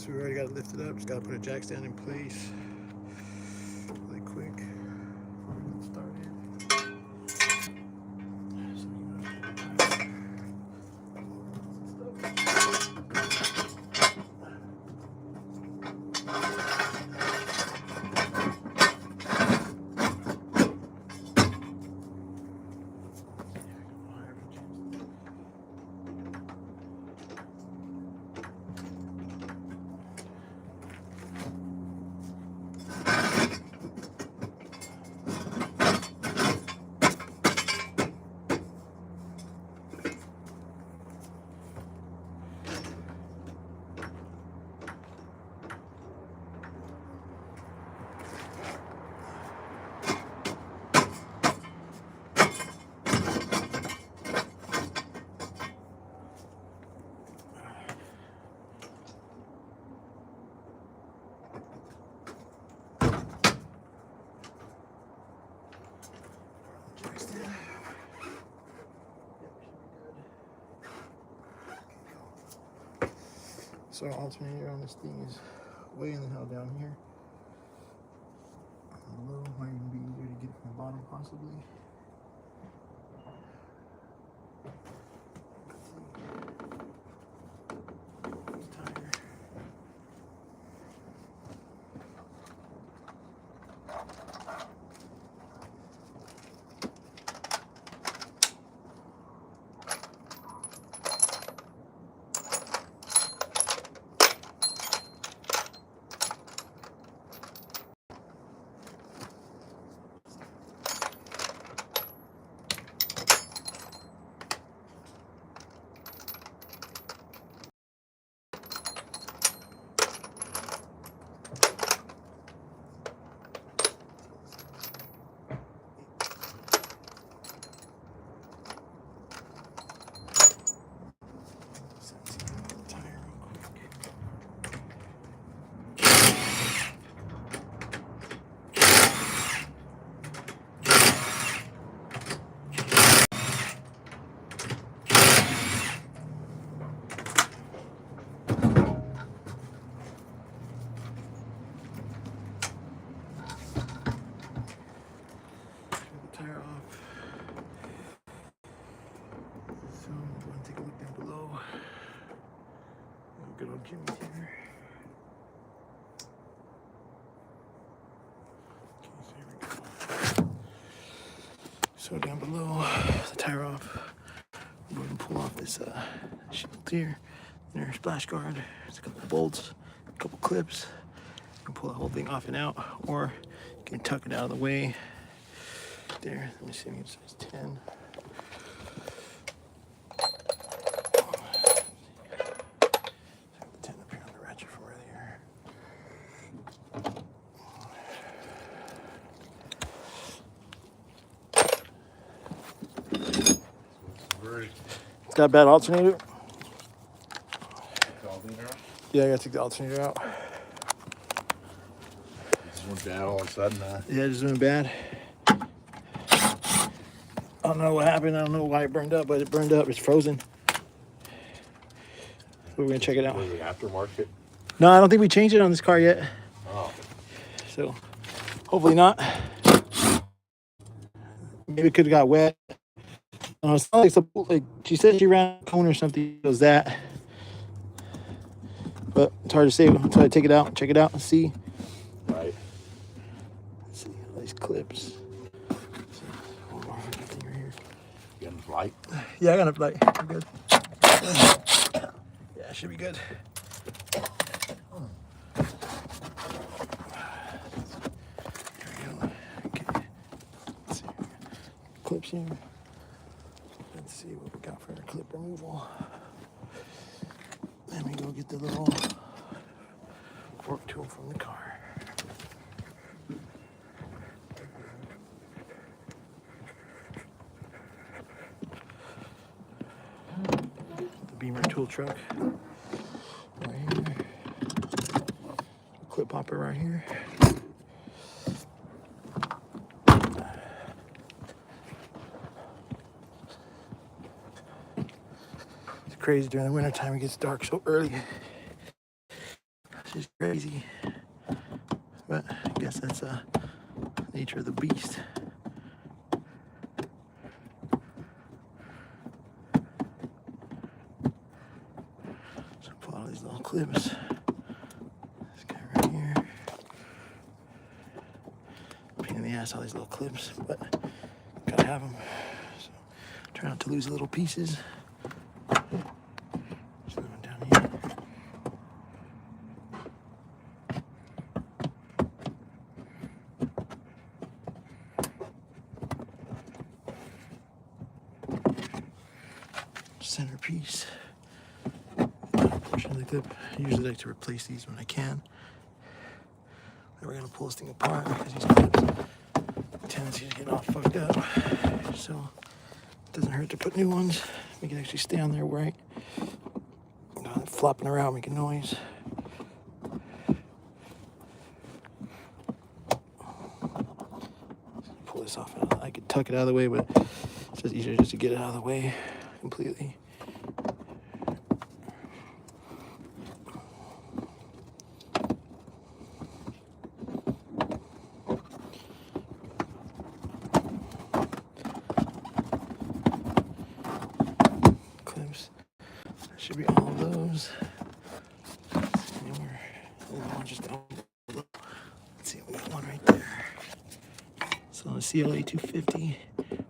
So we already got it lifted up. Just got to put a jack stand in place really quick before we get started. So our alternator on this thing is way in the hell down here. Below might even be easier to get from the bottom possibly. Good old Jimmy's here. Okay, so here we go. So down below, the tire off. We're going to pull off this shield here, inner splash guard. There's a couple bolts, a couple clips. You can pull the whole thing off and out, or you can tuck it out of the way. There, let me see, it's size 10. It's got a bad alternator. Yeah, I gotta take the alternator out. It just went bad all of a sudden. Yeah, it just went bad. I don't know what happened. I don't know why it burned up, but it burned up. It's frozen. We're gonna check it out. Was it aftermarket? No, I don't think we changed it on this car yet. Oh. So hopefully not. Maybe it could have got wet. It's not like she said she ran a cone or something. It was that, but it's hard to say until I take it out, check it out, and see. Right. Let's see all these clips. One more thing right here. You got enough light? Yeah, I got enough light. I'm good. Yeah, it should be good. There we go. Okay. Let's see. Clips here. Let's see what we got for our clip removal. Then we go get the little fork tool from the car. The Beamer tool truck right here. Clip popper right here. Crazy during the winter time, it gets dark so early. is crazy. But I guess that's nature of the beast. So pull out these little clips. This guy right here. Pain in the ass, all these little clips, but gotta have them. So try not to lose little pieces. There's another one down here. Centerpiece. Portion of the clip. I usually like to replace these when I can. Then we're gonna pull this thing apart because these clips tendency to get all fucked up. So it doesn't hurt to put new ones. Make it actually stay on there right. Not flopping around making noise. Pull this off. I could tuck it out of the way, but it's just easier just to get it out of the way completely. Clips. That should be all of those. Just down below. Let's see, we got one right there. So on the Cla250,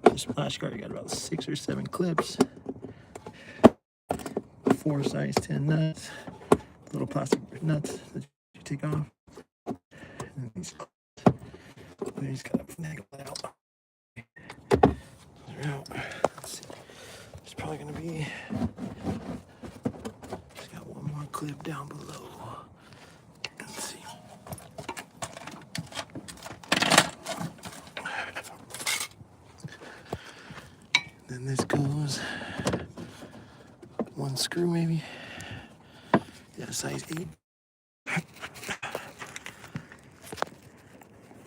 the splash guard, you got about 6 or 7 clips. 4 size 10 nuts, little plastic nuts that you take off. And these clips, they just gotta finagle it out. They're out. Let's see. There's probably gonna be. Just got one more clip down below. Let's see. Then this goes. One screw maybe. Yeah, size 8.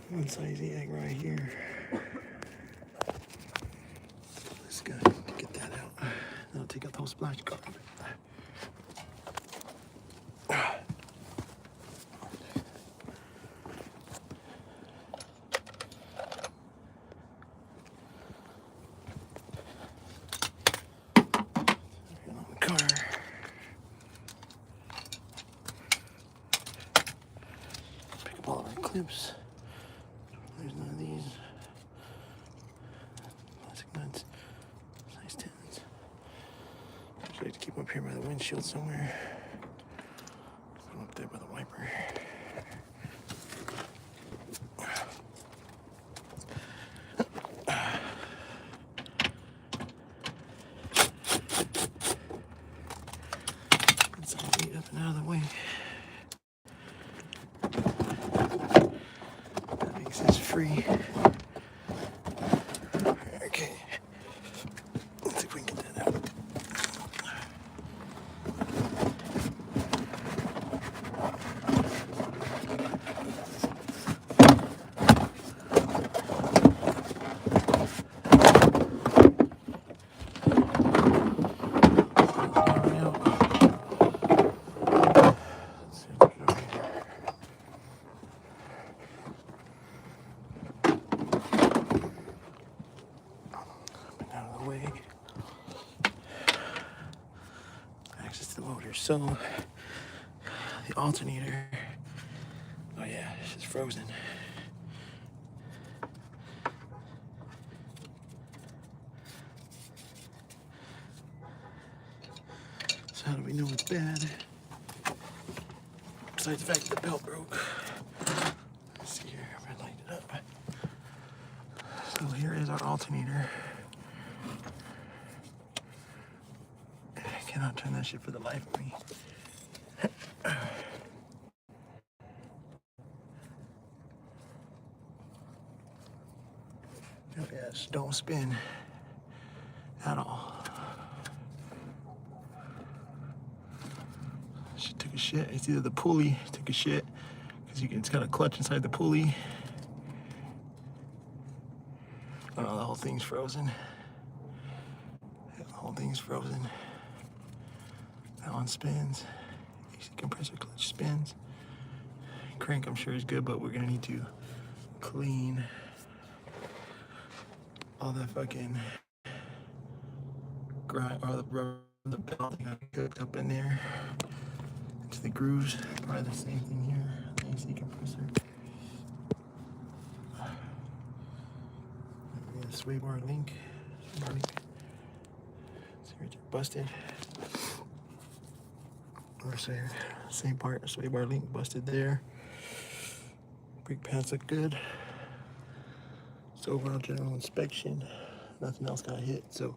One size 8 egg right here. This guy to get that out. Then I'll take out the whole splash guard. All of our clips. There's none of these. Plastic nuts. Size 10s. I like to keep them up here by the windshield somewhere. Put them up there by the wiper. Get some weight up and out of the way. Is free. Okay. Let's see if we can get that out. Access to the motor. So the alternator, oh yeah, it's just frozen. So how do we know it's bad? Besides the fact that the belt broke. Let's see here, if I light it up. So here is our alternator. I cannot turn that shit for the life of me. Oh yes, don't spin at all. She took a shit. It's either the pulley took a shit because it's got a clutch inside the pulley. Oh, the whole thing's frozen. The whole thing's frozen. That one spins. AC compressor clutch spins. crank I'm sure is good, but we're gonna need to clean all that fucking grind, all the rubber, the belt got cooked up in there. It's the grooves, probably the same thing here. The AC compressor. The sway bar link. See right there, busted. Or say, same part, sway bar link busted there. Brake pads look good. So overall general inspection, nothing else got hit. So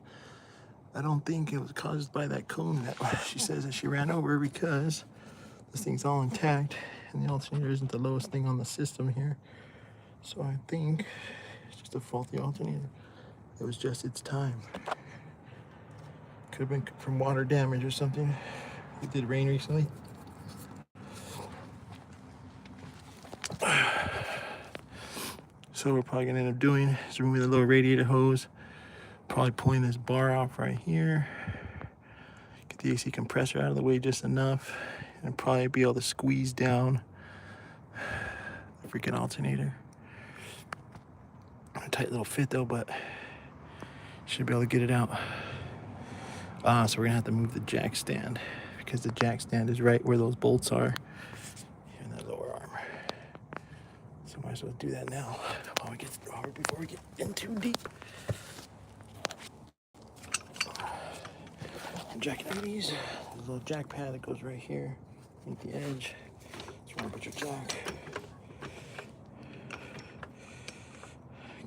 I don't think it was caused by that cone that she says that she ran over, because this thing's all intact and the alternator isn't the lowest thing on the system here. So I think it's just a faulty alternator. It was just its time. Could have been from water damage or something. It did rain recently. So we're probably gonna end up doing is removing the lower radiator hose, probably pulling this bar off right here, get the AC compressor out of the way just enough, and probably be able to squeeze down the freaking alternator. A tight little fit though, but should be able to get it out. So we're gonna have to move the jack stand, because the jack stand is right where those bolts are here in that lower arm. So might as well do that now before we get in too deep. I'm jacking these. There's a little jack pad that goes right here, at the edge. That's where you put your jack.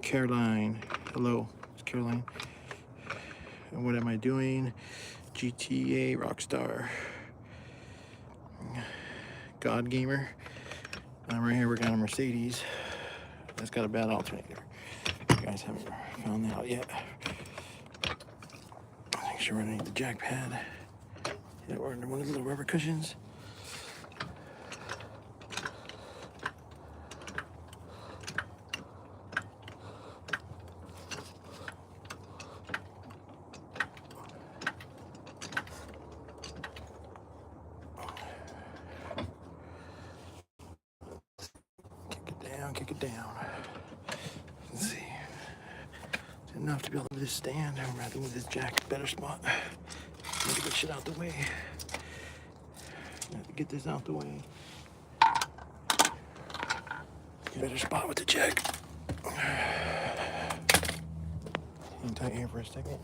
Caroline, hello, it's Caroline. And what am I doing? GTA Rockstar, God Gamer. And right here we got a Mercedes that's got a bad alternator. You guys haven't found that out yet. Make sure we're underneath the jack pad. Yeah, we're under one of the little rubber cushions. Kick it down. Let's see. It's enough to be able to move this stand. I'm gonna have to move this jack to a better spot. Need to get shit out the way. I have to get this out the way. Better spot with the jack. Hang tight here for a second.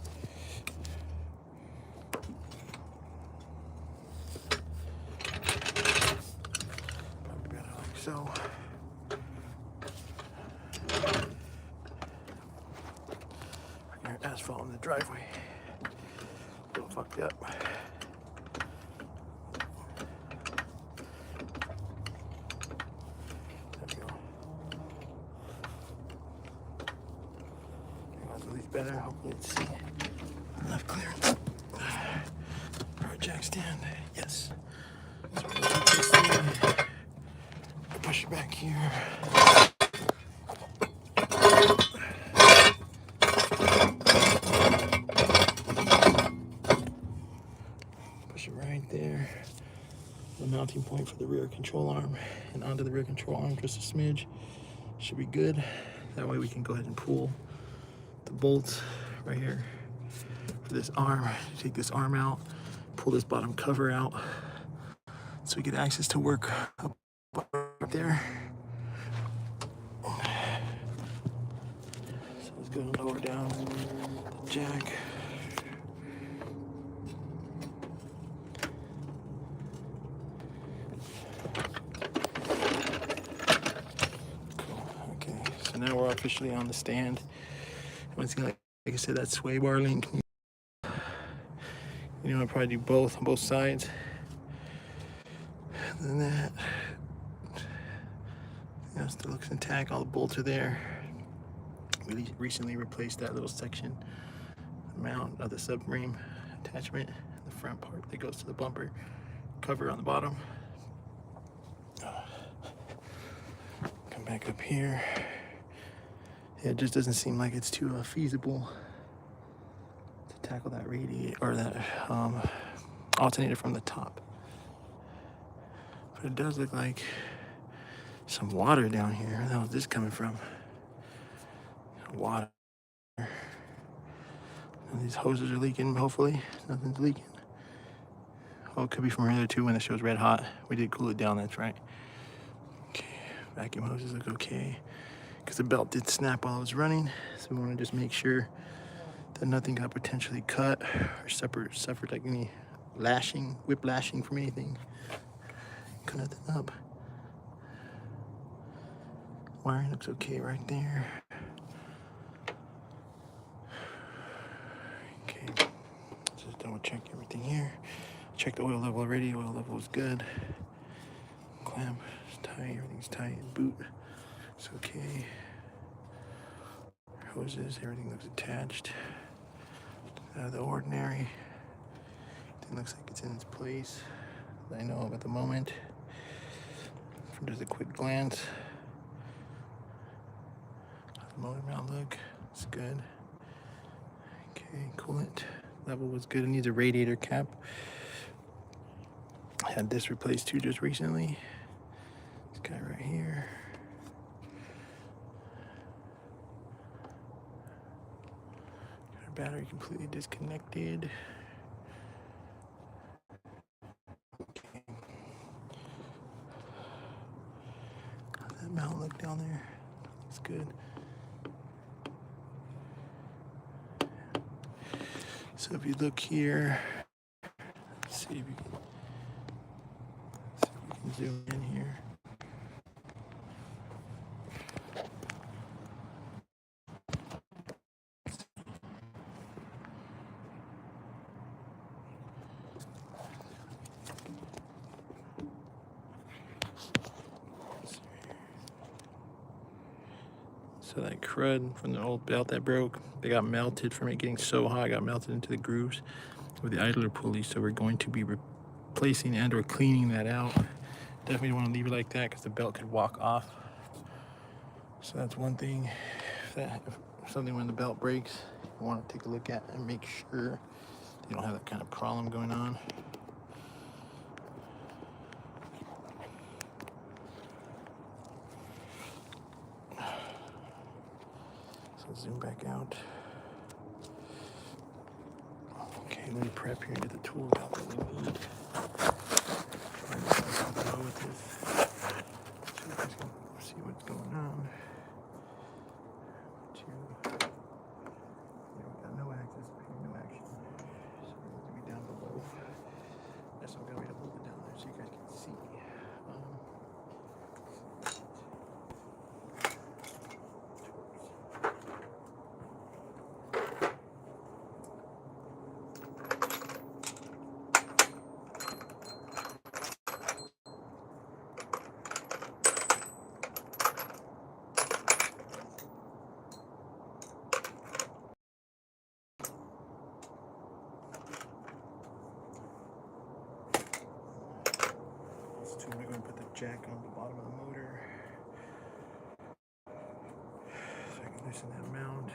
Probably better like so. Asphalt in the driveway. A little fucked up. There we go. That's at least better. Hopefully it's enough clearance. Our jack stand. Yes. So we're gonna take this thing, push it back here. Right there, the mounting point for the rear control arm, and onto the rear control arm just a smidge. Should be good. That way we can go ahead and pull the bolts right here for this arm. Take this arm out, pull this bottom cover out, so we get access to work up there. So let's go and lower down the jack. So now we're officially on the stand. Once again, like I said, that sway bar link. You know, I'll probably do both on both sides. And then that, you know, still looks intact. All the bolts are there. We recently replaced that little section, the mount of the subframe attachment, the front part that goes to the bumper cover on the bottom. Come back up here. Yeah, it just doesn't seem like it's too feasible to tackle that radiator or that alternator from the top. But it does look like some water down here. Where the hell is this coming from? Water. And these hoses are leaking, hopefully. Nothing's leaking. Oh, it could be from earlier too when the show's red hot. We did cool it down, that's right. Okay, vacuum hoses look okay. Because the belt did snap while I was running. So we want to just make sure that nothing got potentially cut or suffered like any lashing, whip lashing from anything. Cut nothing up. Wiring looks okay right there. Okay, let's just double check everything here. Check the oil level already. Oil level is good. Clamp is tight. Everything's tight. Boot, it's okay. Hoses, everything looks attached. Out of the ordinary. It looks like it's in its place. I know of at the moment. From just a quick glance. How's the motor mount look? It's good. Okay, coolant level was good. It needs a radiator cap. I had this replaced too just recently. This guy right here. Got our battery completely disconnected. Okay. How's that mount look down there? Looks good. So if you look here, let's see if you can zoom in here. So that crud from the old belt that broke, they got melted from it getting so hot, got melted into the grooves with the idler pulley. So we're going to be replacing and or cleaning that out. Definitely don't want to leave it like that because the belt could walk off. So that's one thing. If something when the belt breaks, you want to take a look at and make sure you don't have that kind of problem going on. So zoom back out. Okay, let me prep here and get the tools out that we need. With this. See what's going on. We got no access, no action. So we're going to be down below. That's why I'm going to hold it down there so you guys can see. So we're going to put the jack on the bottom of the motor so I can loosen that mount.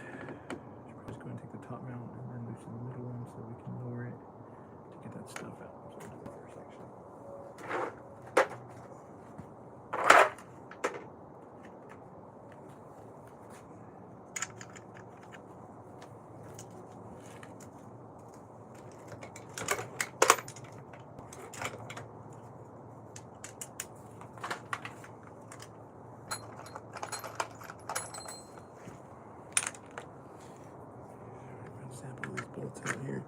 We're just going to take the top mount and then loosen the middle one so we can lower it to get that stuff out. So we'll do the first section. Sample these bolts out here.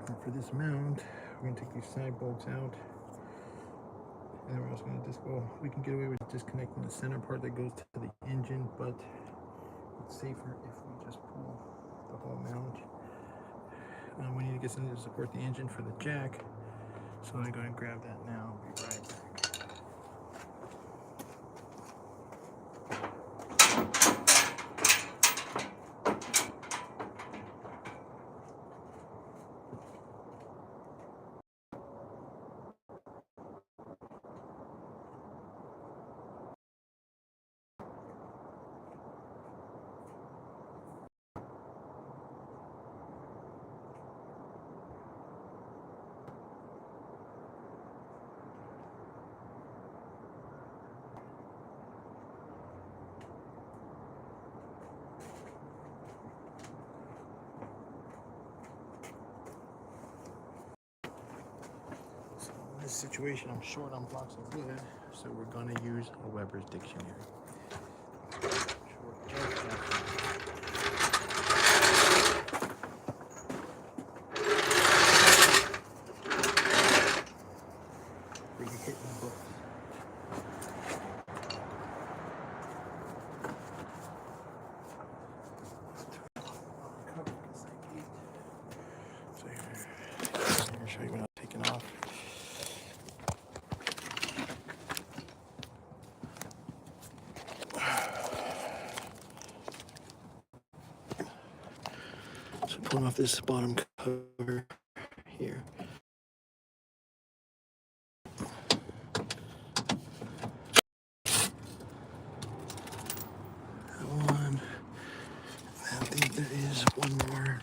And for this mount, we're going to take these side bolts out. And then we're also going to we can get away with disconnecting the center part that goes to the engine, but it's safer if we just pull the whole mount. We need to get something to support the engine for the jack. So I'm going to grab that now. I'll be right back. In this situation, I'm short on blocks of wood, so we're going to use a Weber's dictionary. Short jack shaft. Where you hit the book. So here, I'll show you what I'm taking off. So pulling off this bottom cover here. That one. I think there is one more.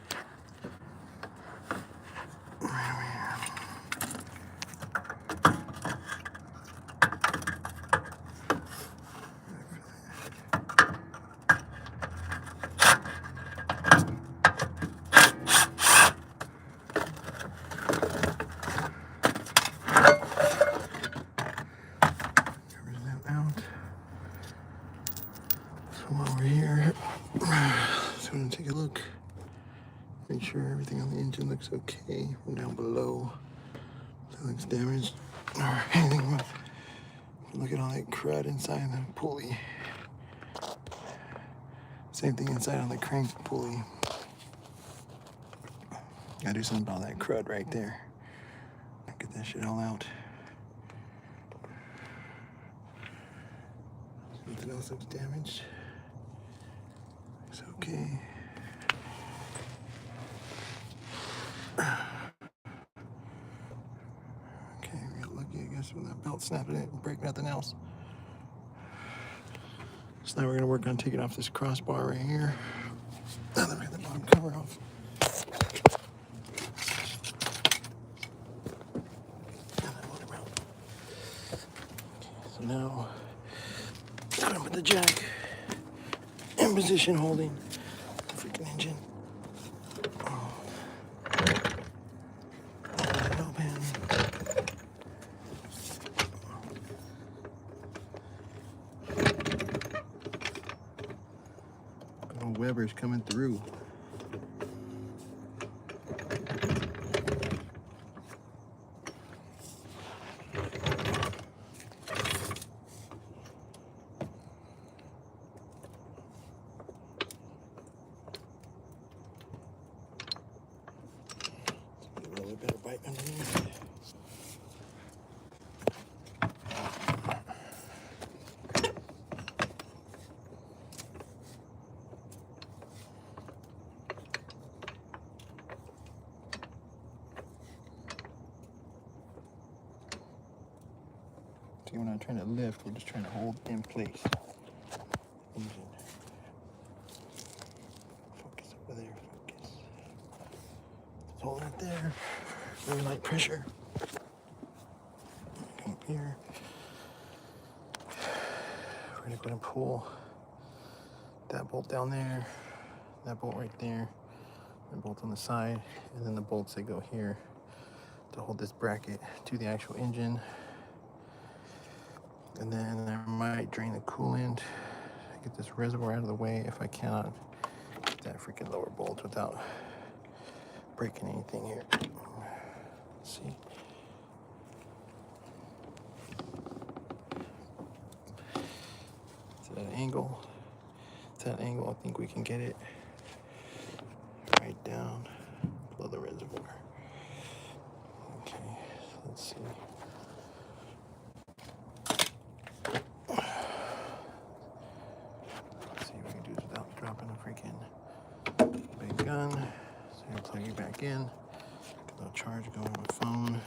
While we're here, just want to take a look, make sure everything on the engine looks okay from down below. Nothing looks damaged or anything. Look at all that crud inside the pulley. Same thing inside on the crank pulley. Gotta do something about that crud right there. Get that shit all out. Nothing else looks damaged. It's okay. Okay, we got lucky, I guess, with that belt snapping it and break nothing else. So now we're gonna work on taking off this crossbar right here. Now let me get the bottom cover off. So now I'm gonna put the jack in position holding the freaking engine. Open. Oh, Weber's coming through. Really better bite underneath. See, we're not trying to lift, we're just trying to hold in place. Engine. Focus over there, focus. Just hold it there. Very light pressure. Come up here. We're gonna go ahead and pull that bolt down there, that bolt right there, and bolt on the side, and then the bolts that go here to hold this bracket to the actual engine. And then I might drain the coolant, get this reservoir out of the way if I cannot get that freaking lower bolt without breaking anything here. Let's see. To that angle. To that angle, I think we can get it right down below the reservoir. Okay, so let's see. Let's see if we can do this without dropping a freaking big gun. So you'll plug it back in. Get no charge going on my phone.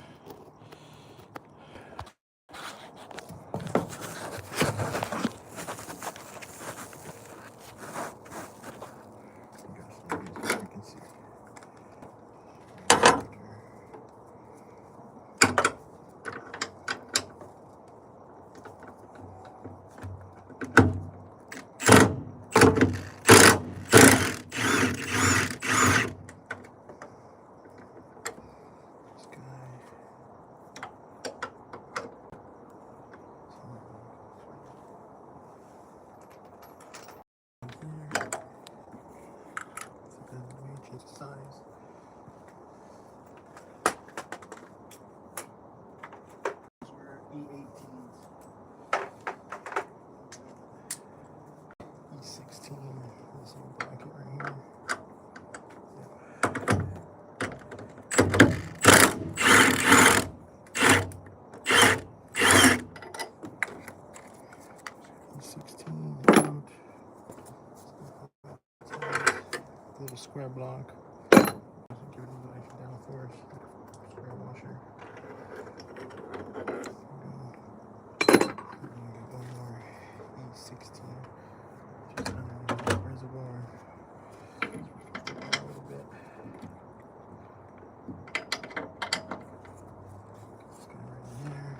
Size. These were E18s. E16. This little bracket right here. E16 out. Little square block. Give it a little extra downforce. Square washer. Get one more E16 just underneath the reservoir. A little bit. This guy right in there.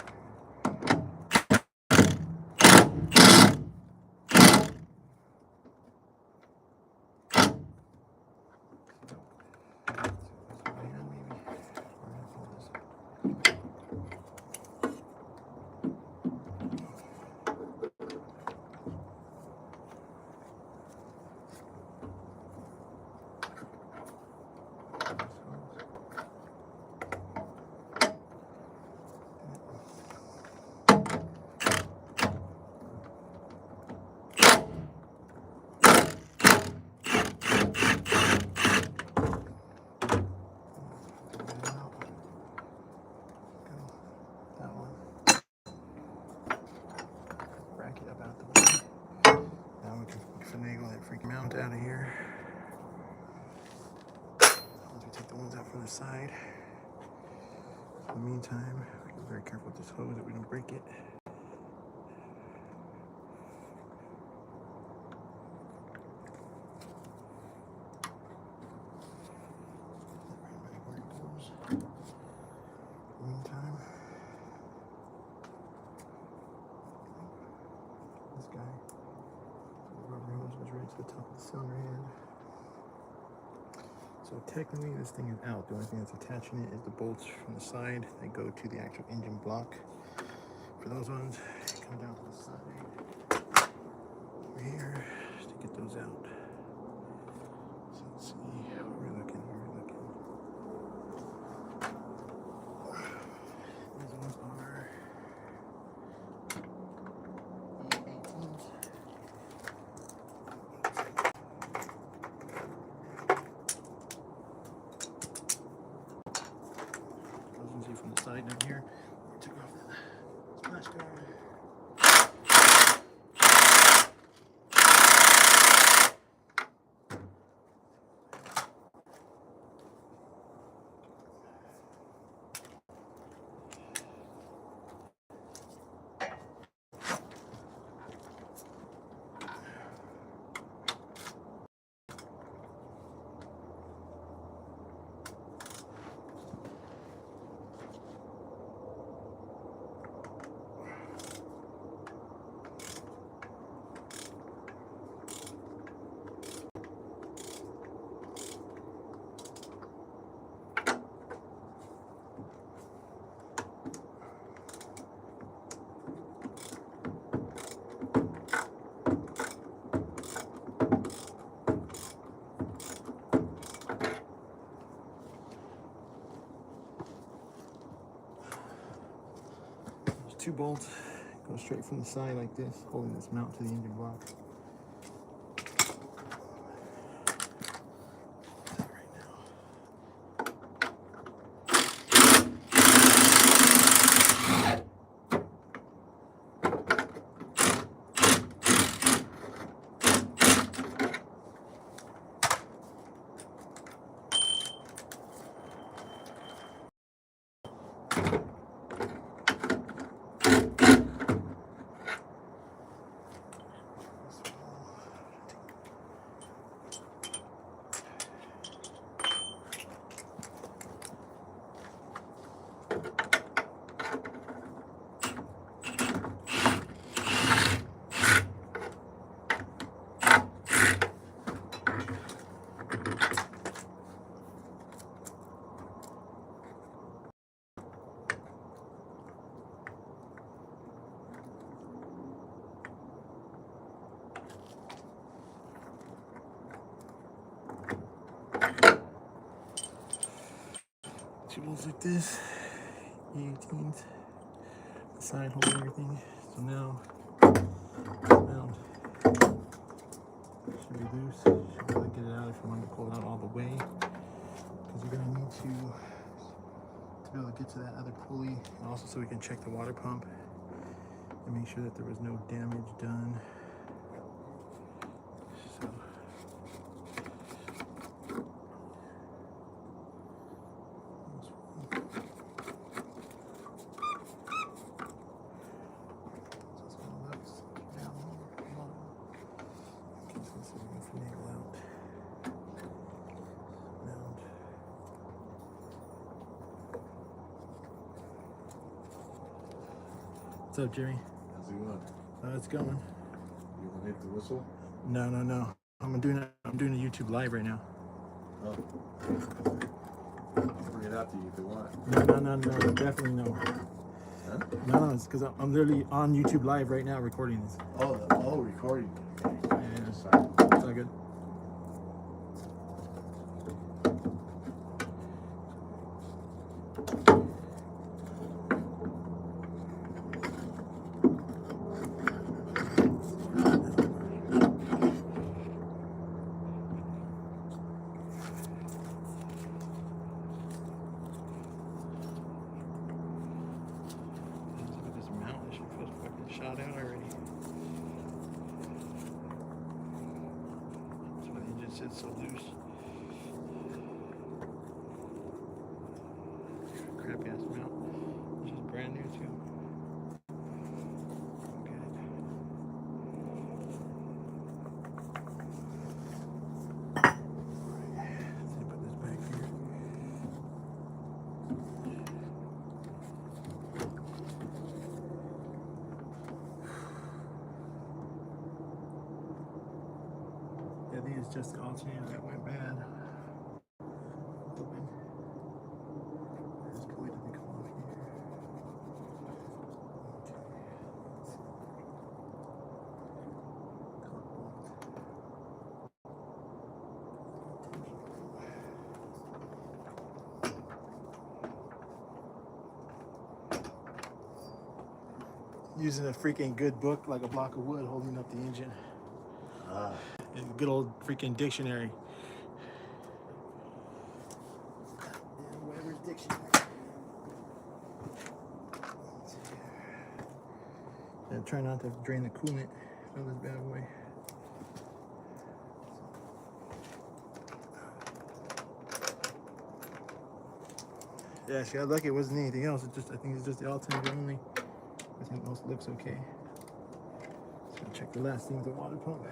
Finagle that freaking mount out of here. Once we take the ones out from the side. In the meantime, we can be very careful with this hose that we don't break it. Where it goes. In the meantime, this guy. Rubber hose goes right to the top of the cylinder head. So technically this thing is out. The only thing that's attaching it is the bolts from the side that go to the actual engine block. For those ones, come down to the side over here just to get those out. So let's see, where we're looking. These ones are E18s. From the side down here, we took off the splash guard. 2 bolts go straight from the side like this, holding this mount to the engine block. Two bolts like this, E18s, the side holding everything. So now, mount should be loose. Should be able to get it out if you want to pull it out all the way, because you're going to need to be able to get to that other pulley, and also so we can check the water pump and make sure that there was no damage done. So. What's up, Jimmy? How's it going? It's going. You want to hit the whistle? No. I'm doing a YouTube live right now. Oh. I'll bring it out to you if you want. No. Definitely no. Huh? No, it's because I'm literally on YouTube live right now recording this. Oh, recording. Okay. Yeah. Sorry. It's all good. Shot out already. That's why the engine sits so loose. Crappy ass mount. It's just brand new too. Okay. Let's put this back here. I think it's just the alternator that went bad. Hoping. This pulley doesn't come off here. Using a freaking good book like a block of wood holding up the engine. A good old freaking dictionary. Weber's dictionary. And try not to drain the coolant from this bad boy. Yeah, she got lucky. It wasn't anything else. I think it's just the alternator only. I think most looks okay. Just gonna check the last thing with the water pump.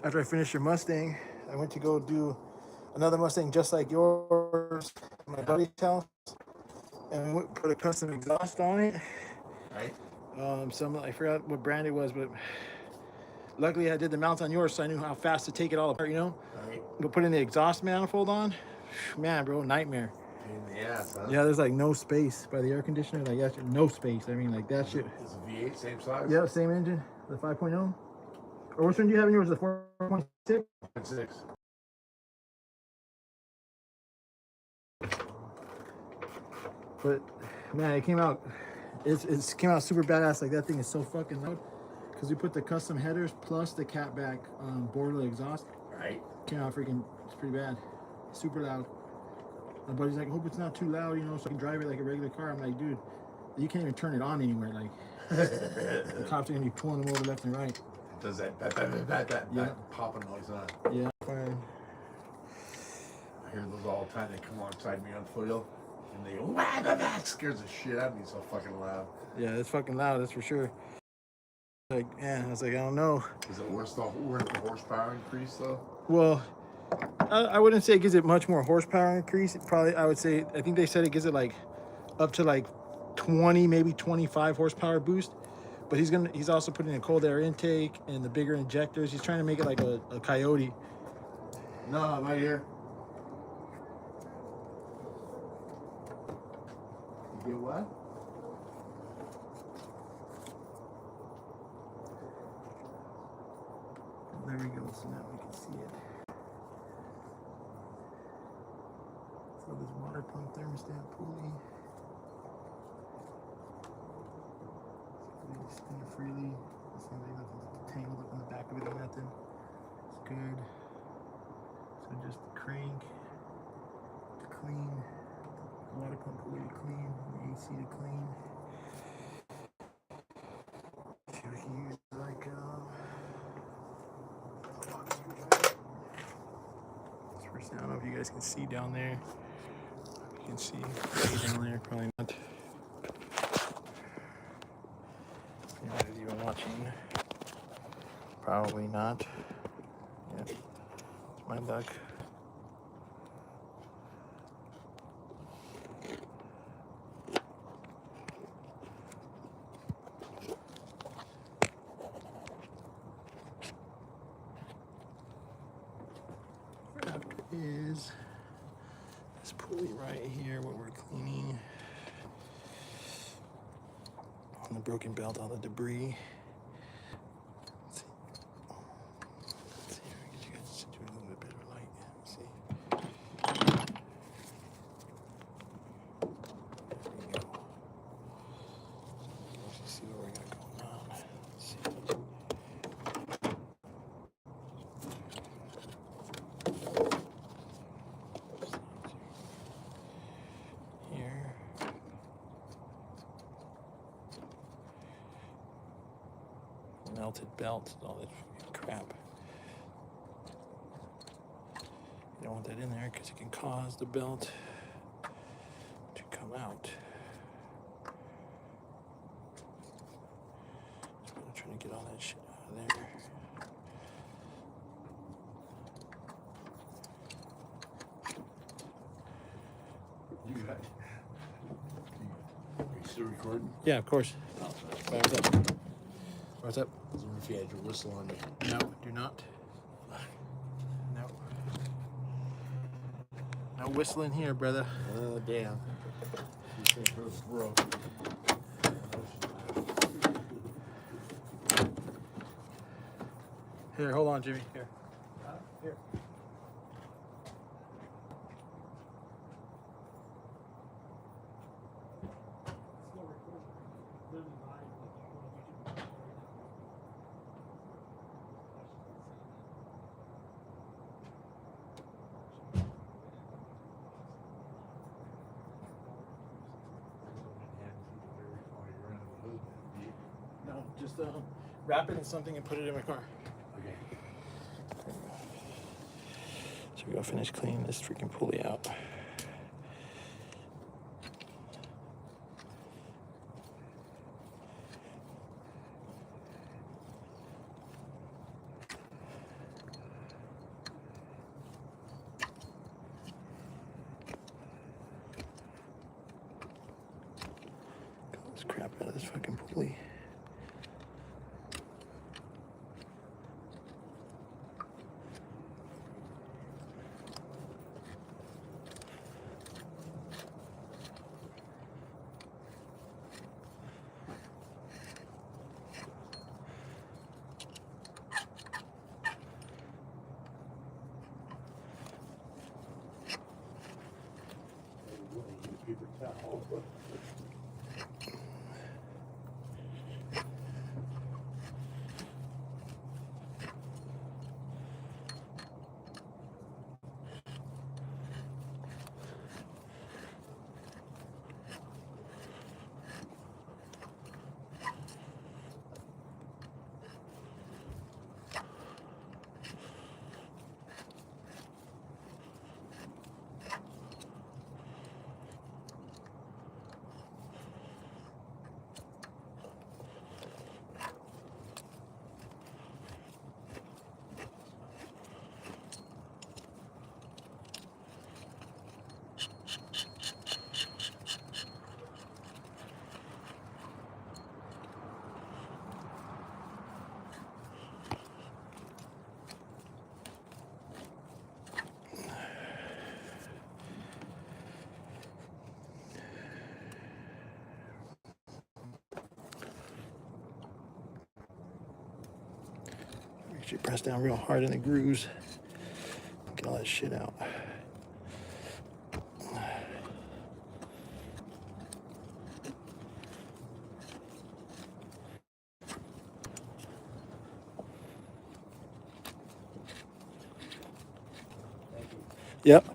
After I finished your Mustang, I went to go do another Mustang just like yours at my buddy's house, and we went, put a custom exhaust on it. Right. I forgot what brand it was, but luckily I did the mount on yours, so I knew how fast to take it all apart. You know, Right. go put in the exhaust manifold on. Man, bro, nightmare. Pain in the ass, huh? Yeah, there's like no space by the air conditioner. Like that's no space. I mean, like that shit. Is the V8 same size? Yeah, same engine, the 5.0. Or which one do you have in yours? The 4.6? 6. But man, it came out. It came out super badass. Like that thing is so fucking loud. Because we put the custom headers plus the catback border exhaust. Right. Came out freaking. It's pretty bad. Super loud. My buddy's like, I hope it's not too loud, you know, so I can drive it like a regular car. I'm like, dude, you can't even turn it on anywhere. Like, the cops are gonna be pulling them over left and right. It does that popping noise, huh? Yeah. Fine. I hear those all the time. They come alongside me on foothill, and they go, "Wah, bah, bah." It scares the shit out of me. So fucking loud. Yeah, it's fucking loud. That's for sure. Like, yeah, I was like, I don't know. Is it worth the horsepower increase though? Well, I wouldn't say it gives it much more horsepower increase. It probably, I would say, I think they said it gives it like up to like 20, maybe 25 horsepower boost. But he's also putting a cold air intake and the bigger injectors. He's trying to make it like a Coyote. No, I'm right here. You get what? There we go. So now we can see it. So this water pump thermostat pulley. So spin it freely. It seems like nothing's tangled up in the back of it or nothing. It's good. So just the crank to clean, the water pump pulley to clean, the AC to clean. See if we can use like I don't know if you guys can see down there. You can see down there, probably not. Anybody's even watching? Probably not. Yeah, it's my luck. Is this pulley right here, what we're cleaning, on the broken belt, all the debris. Let's see if we can get you guys to do a little bit better light. Let's see. There we go. Let's see where we're gonna go now. Let's see. Melted belt and all that crap. You don't want that in there because it can cause the belt to come out. So I'm trying to get all that shit out of there. You got. Are you still recording? Yeah, of course. Oh, Right, what's up? What's up? I was wondering if you had your whistle on me. No, do not. No. No whistling here, brother. Oh, damn. Bro. Here, hold on, Jimmy. Here. Here. just wrap it in something and put it in my car. Okay. So we're gonna finish cleaning this freaking pulley out. Get all this crap out of this fucking pulley. Paper towel, but make sure you press down real hard in the grooves. Get all that shit out. Yep.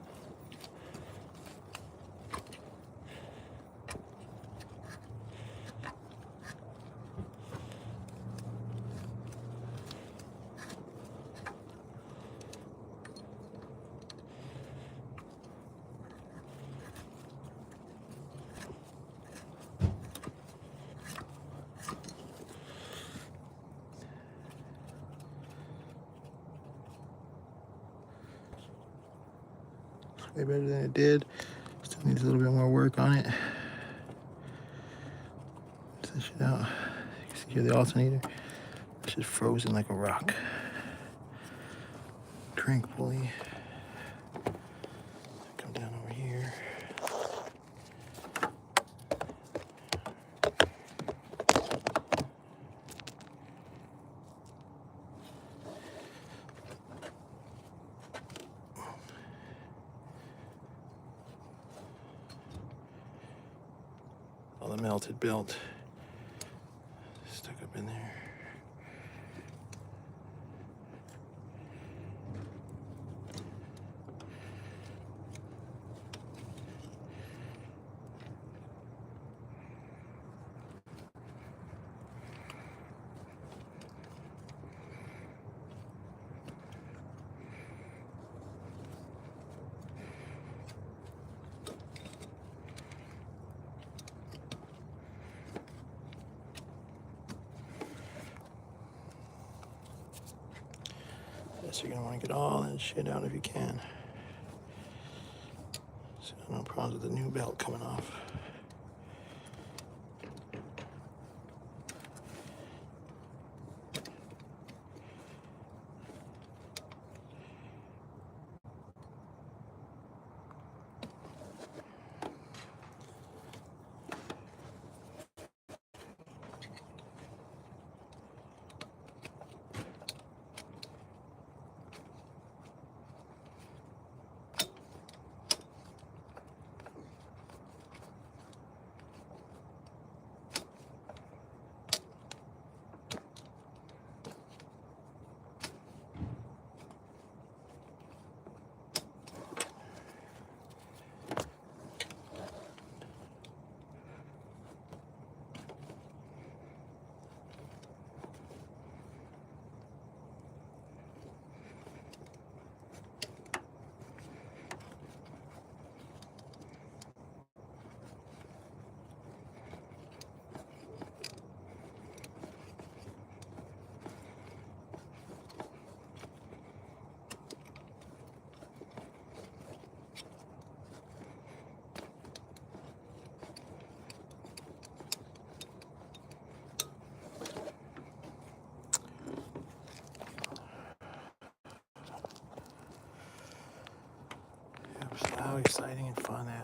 Way better than it did. Still needs a little bit more work on it. Get this shit out. You can see here the alternator. It's just frozen like a rock. Crank pulley. Come down over here. All the melted belt stuck up in there. So you're gonna want to get all that shit out if you can. So no problems with the new belt coming off.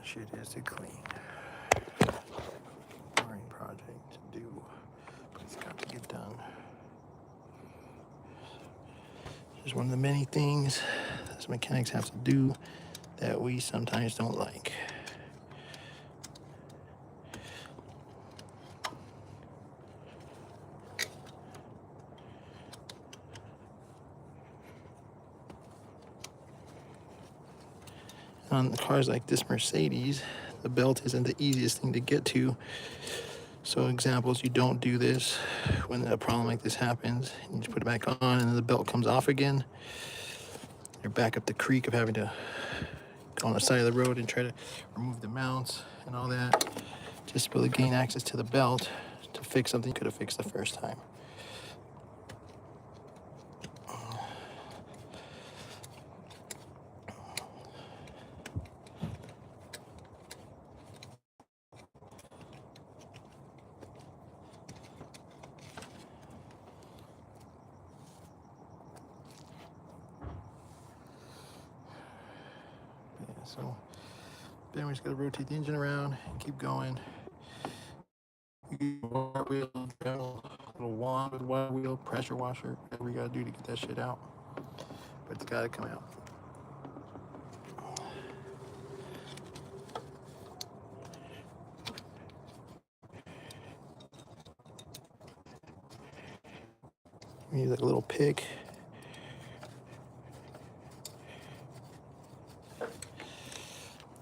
shit is to clean. Boring project to do, but it's got to get done. It's one of the many things that mechanics have to do that we sometimes don't like. On cars like this Mercedes, the belt isn't the easiest thing to get to. So examples, you don't do this when a problem like this happens. You just put it back on and then the belt comes off again. You're back up the creek of having to go on the side of the road and try to remove the mounts and all that, just to be able to gain access to the belt to fix something you could have fixed the first time. So then we just got to rotate the engine around and keep going. You get a wire wheel, a little wand with a wire wheel, pressure washer, whatever you got to do to get that shit out. But it's got to come out. We use like a little pick.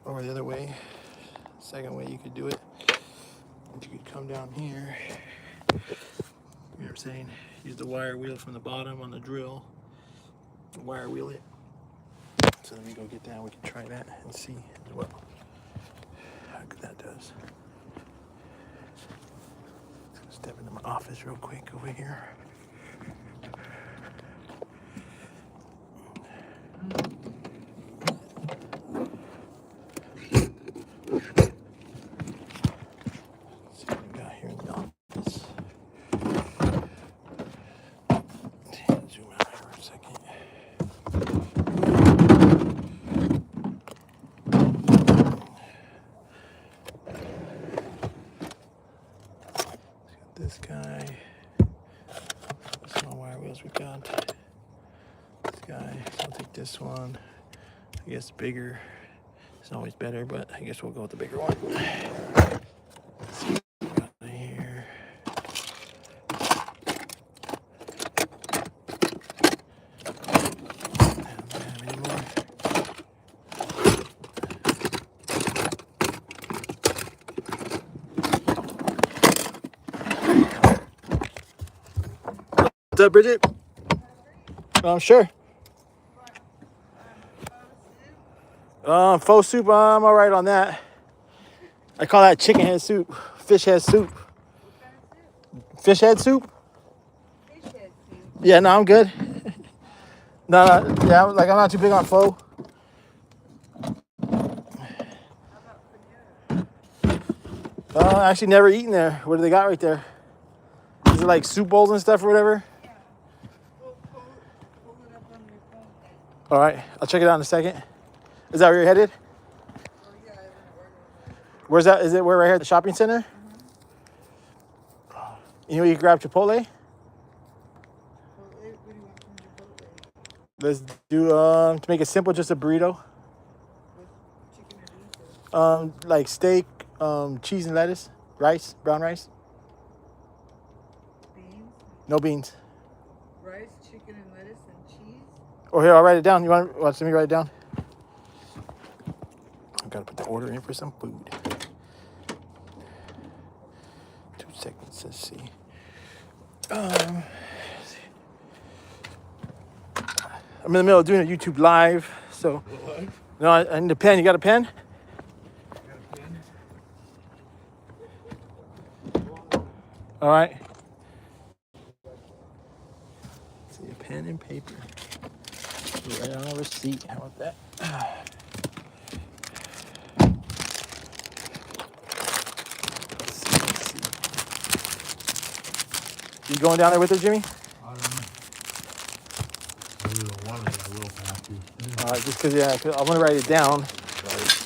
Or the other way, second way you could do it, you could come down here, you know what I'm saying, use the wire wheel from the bottom on the drill, wire wheel it. So let me go get that, we can try that and see as well how good that does. Let's go step into my office real quick over here. This guy, small wire wheels we got. This guy, so I'll take this one. I guess bigger is always better, but I guess we'll go with the bigger one. Let's see what we got here. I don't have any more. What's up, Bridget? Sure. Faux soup, I'm all right on that. I call that chicken head soup, fish head soup. Fish head soup? Fish head soup. Yeah, no, I'm good. No, yeah, like I'm not too big on pho. I actually never eaten there. What do they got right there? Is it like soup bowls and stuff or whatever? Yeah. Pull it up on your phone. All right, I'll check it out in a second. Is that where you're headed? Oh, yeah, I haven't ordered. Where's that? Is it where right here at the shopping center? Mm-hmm. You know you can grab Chipotle? What do you want from Chipotle? Let's do, to make it simple, just a burrito. With chicken or beef? Like steak, cheese and lettuce, rice, brown rice. Beans? No beans. Rice, chicken and lettuce and cheese? Oh, here, I'll write it down. You want to me write it down? I've got to put the order in for some food. 2 seconds, let's see. I'm in the middle of doing a YouTube live, so. What? No, I need a pen. You got a pen? I got a pen. All right. Let's see, a pen and paper. Right on a receipt. How about that? Let's see. You going down there with her, Jimmy? I don't know. I really don't want to. I will have to. Just because, yeah, I'm going to write it down. Right.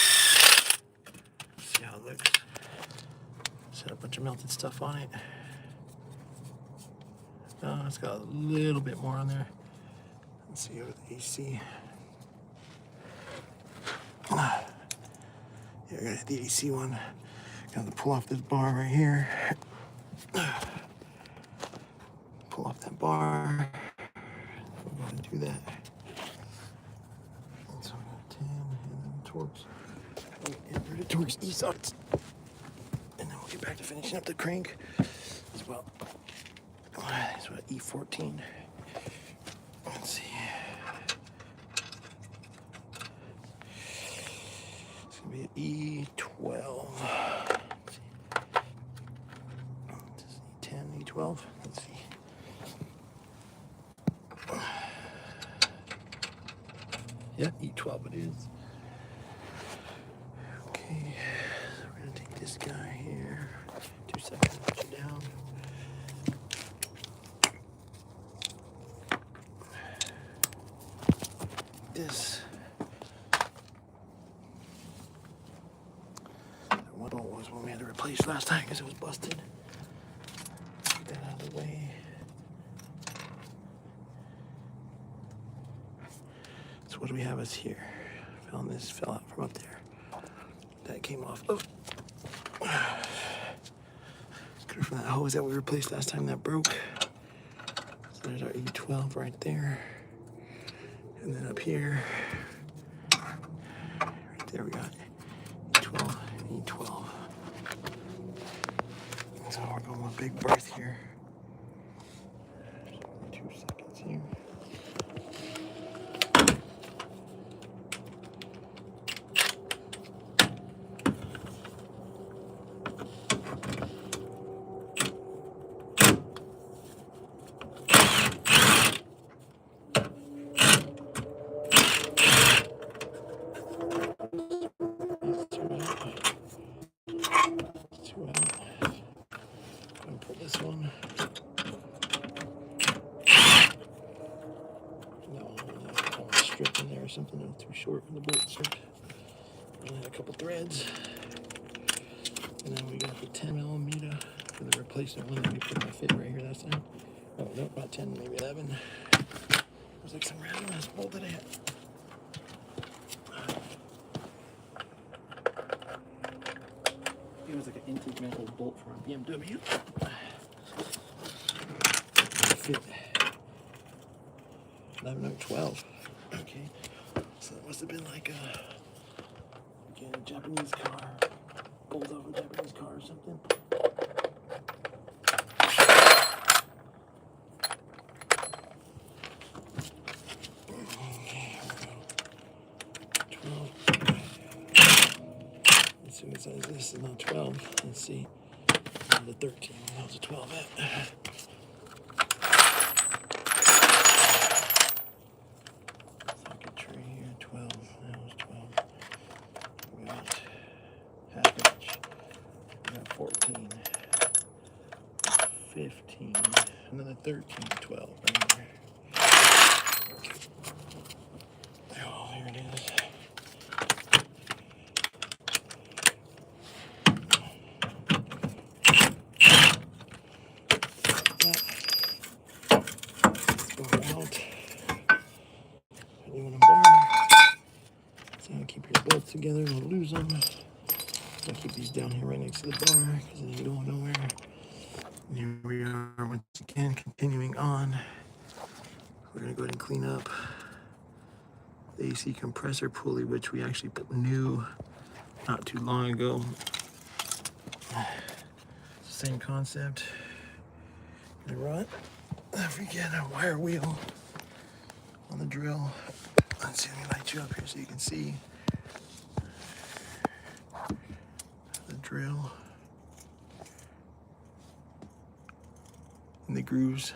Just had a bunch of melted stuff on it. Oh, it's got a little bit more on there. Let's see over the AC. Yeah, I got the AC one. Got to pull off this bar right here. Pull off that bar. I'm going to do that. And so I got 10 and then Torx. Inverted Torx E-sockets. And then we'll get back to finishing up the crank as well. That's what E14. Let's see. It's gonna be an E12. Let's see. This is E10, E12. Let's see. Yeah, E12 it is. Okay, so we're gonna take this guy here. 2 seconds, put you down. This. That one bolt was one we had to replace last time because it was busted. Get that out of the way. So what do we have us here? Found this, fell out from up there. That came off. Oh. Screw from that hose that we replaced last time that broke. So there's our E12 right there. And then up here, right there we got E12 and E12. So we're going with a big berth here. 2 seconds here. This one. No, a strip in there or something. That was too short for the bolt strip. Only had a couple threads. And then we got the 10 millimeter for the replacement one that we put in the fit right here last time. Oh, no, about 10, maybe 11. There's like some random ass bolt that I had. It was like an intake metal bolt from a BMW. Fit 11 or 12. Okay, so that must have been like again, a Japanese car, bolt off a Japanese car or something. Okay, here we go. 12. Let's see what size this is. Not 12. Let's see. The 13. That was a 12 at. Tray here, 12. That was 12. We got half inch. We got 14. 15. Another 13, 12 right there. Oh, here it is. Go out. Put you in a bar. So keep your bolts together, don't lose them. I'll keep these down here right next to the bar because then you don't go nowhere. And here we are once again, continuing on. We're gonna go ahead and clean up the AC compressor pulley, which we actually put new not too long ago. Same concept. Gonna run. Forget a wire wheel on the drill. Let's see, let me light you up here so you can see the drill and the grooves,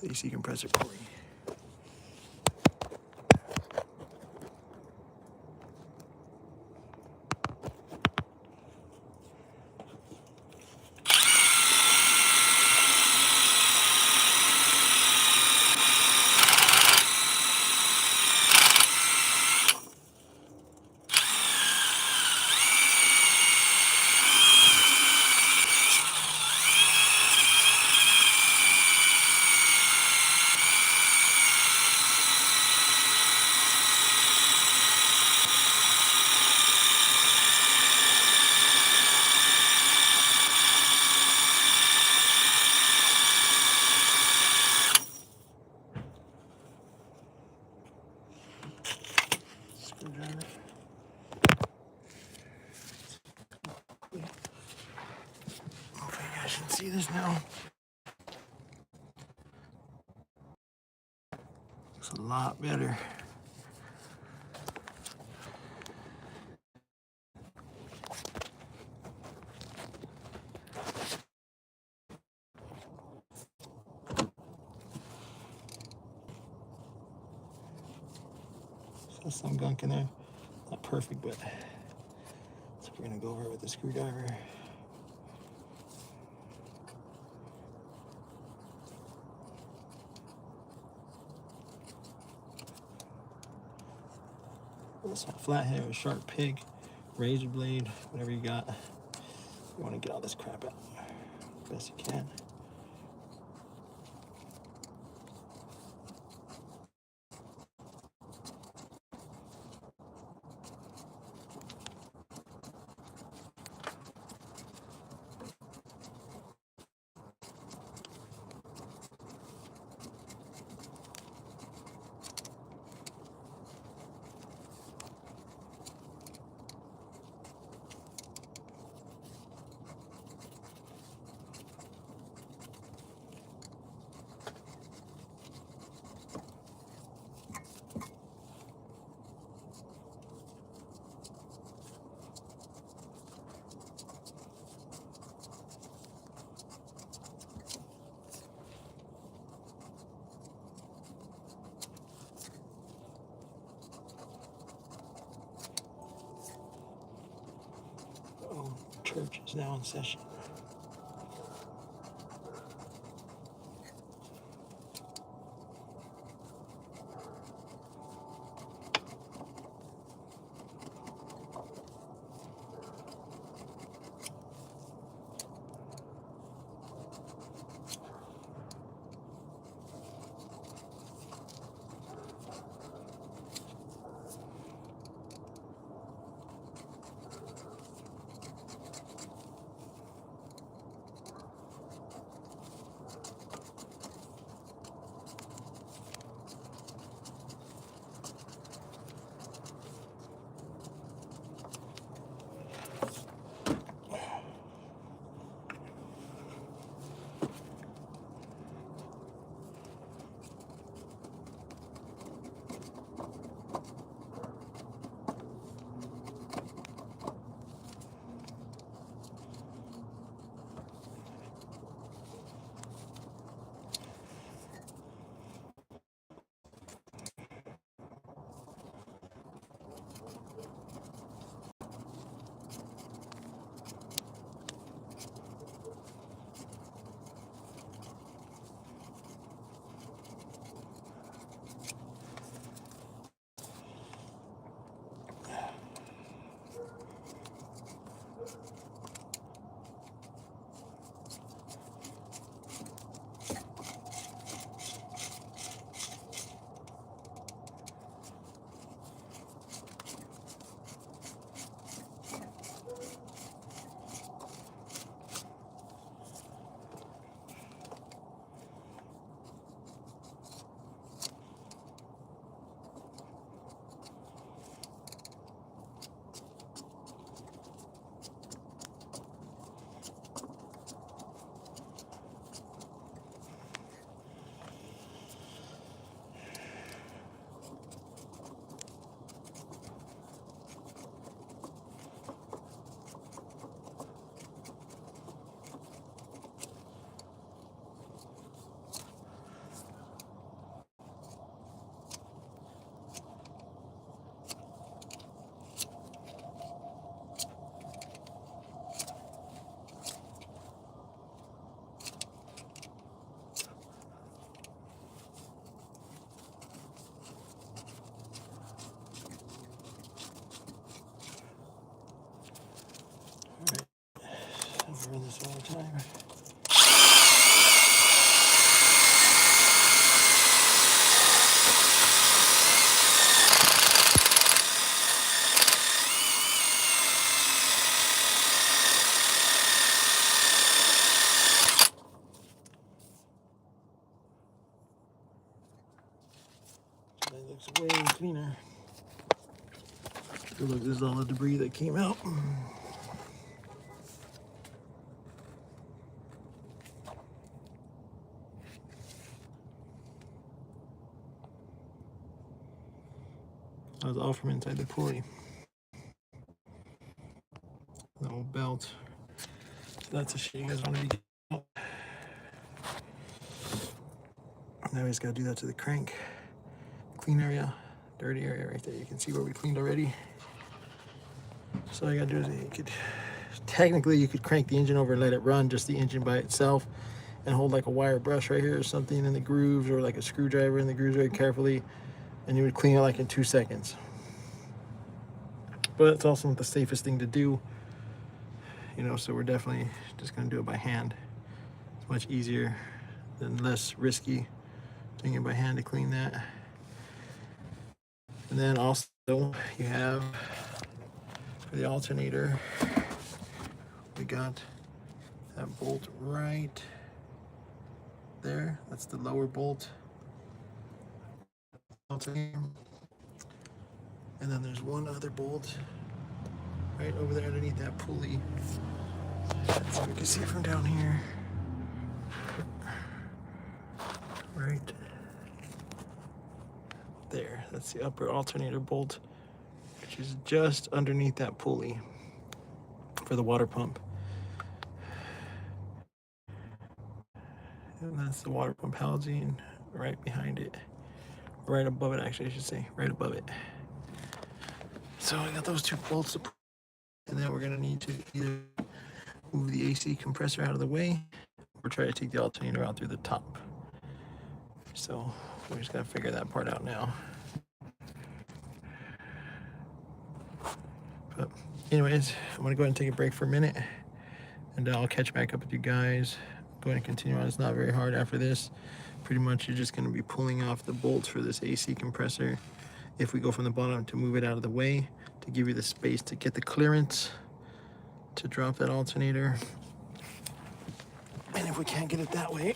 the AC compressor pulley. can see this now. Looks a lot better. So some gunk in there. Not perfect, but so we're gonna go over it with the screwdriver. This one, flathead or sharp pig, razor blade, whatever you got. You want to get all this crap out best you can. Oh, church is now in session. I run this all the time. That looks way cleaner. Look, this is all the debris that came out. That was all from inside the pulley. The old belt. So that's a shit you guys want to be getting out. Now we just got to do that to the crank. Clean area, dirty area right there. You can see where we cleaned already. So all you got to do is technically you could crank the engine over and let it run, just the engine by itself, and hold like a wire brush right here or something in the grooves, or like a screwdriver in the grooves very carefully, and you would clean it like in 2 seconds. But it's also not the safest thing to do, you know, so we're definitely just going to do it by hand. It's much easier and less risky doing it by hand to clean that. And then also you have for the alternator, we got that bolt right there. That's the lower bolt. Alternator. And then there's one other bolt right over there underneath that pulley. So we can see it from down here. Right there. That's the upper alternator bolt, which is just underneath that pulley for the water pump. And that's the water pump housing right behind it. Right above it, actually, I should say. Right above it. So I got those two bolts, and then we're gonna need to either move the AC compressor out of the way or try to take the alternator out through the top. So we just gotta figure that part out now. But anyways, I'm gonna go ahead and take a break for a minute, and I'll catch back up with you guys. I'm going to continue on. It's not very hard after this. Pretty much you're just gonna be pulling off the bolts for this AC compressor. If we go from the bottom, to move it out of the way, to give you the space to get the clearance to drop that alternator. And if we can't get it that way,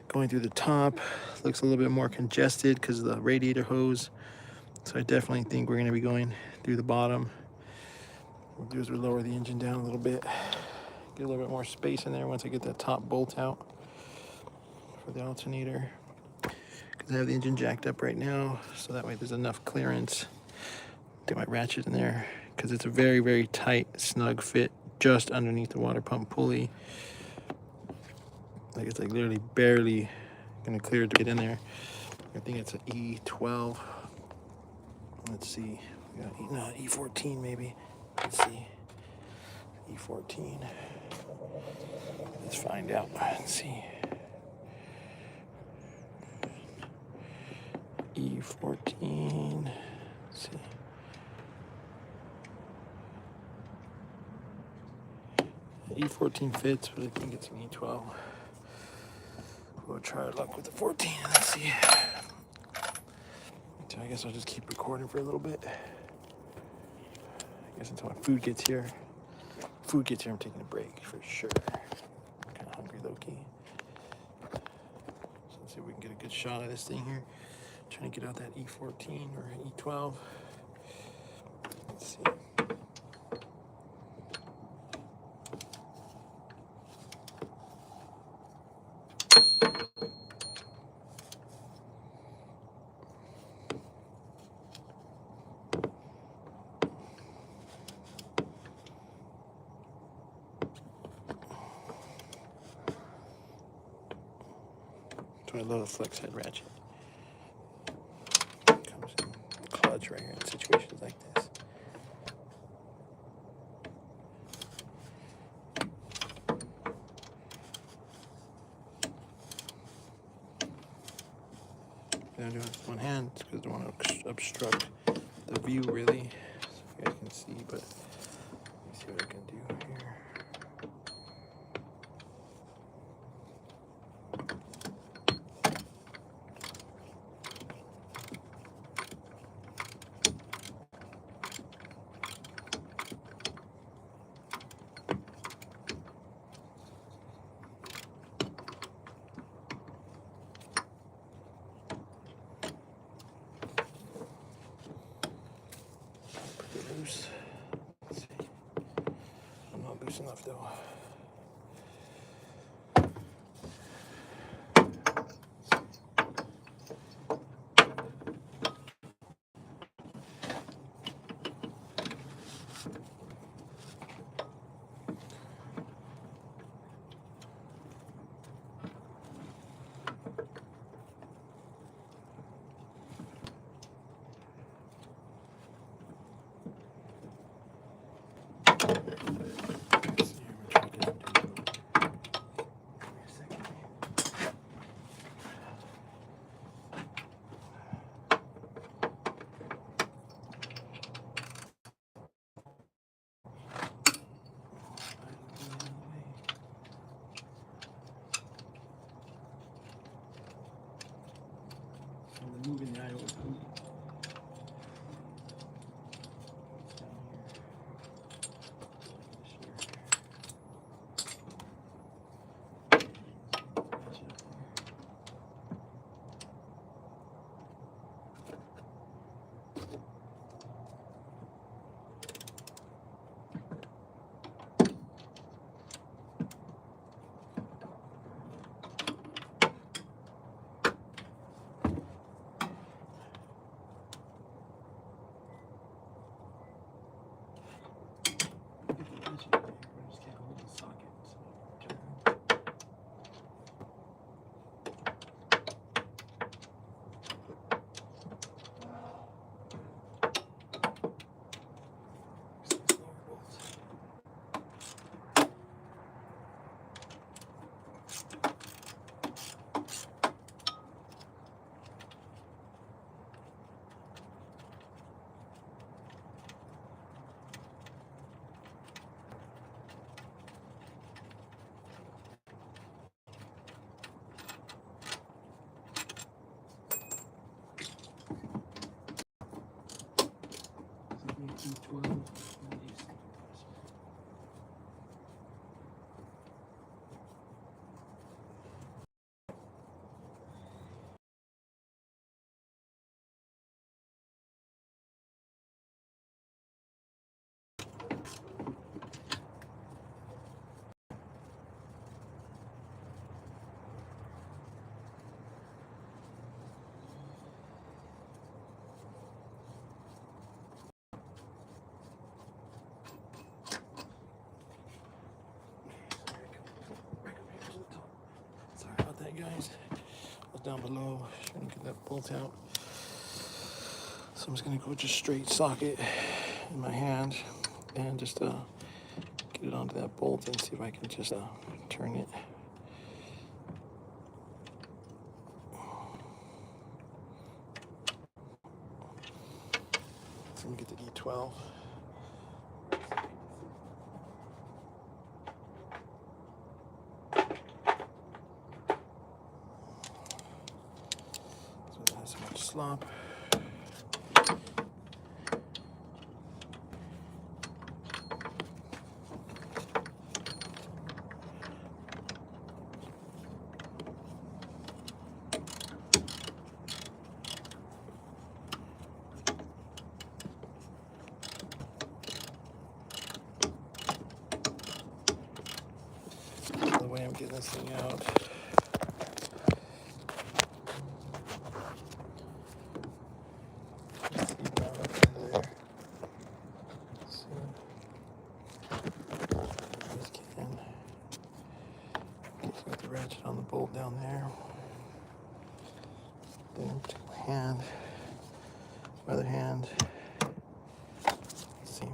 going through the top looks a little bit more congested because of the radiator hose. So I definitely think we're going to be going through the bottom. What we'll do is we'll lower the engine down a little bit, get a little bit more space in there once I get that top bolt out for the alternator. Because I have the engine jacked up right now, so that way there's enough clearance. Get my ratchet in there, because it's a very, very tight, snug fit just underneath the water pump pulley. Like it's like literally barely gonna clear to get in there. I think it's an E12. Let's see, we got no, E14 maybe. Let's see, E14. Let's find out. Let's see. E14. Let's see. E14 fits, but I think it's an E12. We'll try our luck with the 14. Let's see. So I guess I'll just keep recording for a little bit. I guess until my food gets here. Food gets here, I'm taking a break for sure. I'm kind of hungry, low-key. So let's see if we can get a good shot of this thing here. Trying to get out that E14 or E12. Let's see. I love a flex head ratchet. Comes in clutch right here in situations like this. I'm doing it with one hand because I don't want to obstruct the view really, so you guys can see, but let me see what I can do here. Loose. Let's see. I'm not loose enough though. D12. Sorry about that, guys. I was down below trying to get that bolt out. So I'm just gonna go just straight socket in my hand and just get it onto that bolt and see if I can just turn it. So let me get the D12. So it has so much slop. The way I'm getting this thing out. Got the ratchet on the bolt down there. Then take my hand, my other hand. Let's see.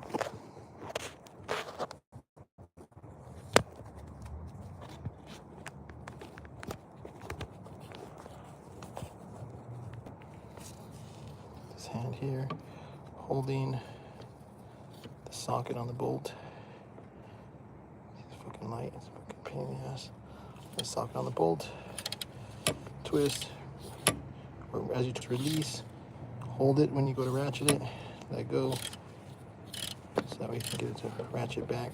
This hand here, holding the socket on the bolt. It's fucking light. It's a fucking pain in the ass. The socket on the bolt. Twist. Or as you just release, hold it when you go to ratchet it. Let go. So that way you can get it to ratchet back.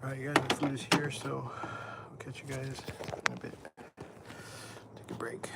Alright, you guys, the food is here, so I'll catch you guys in a bit. Take a break.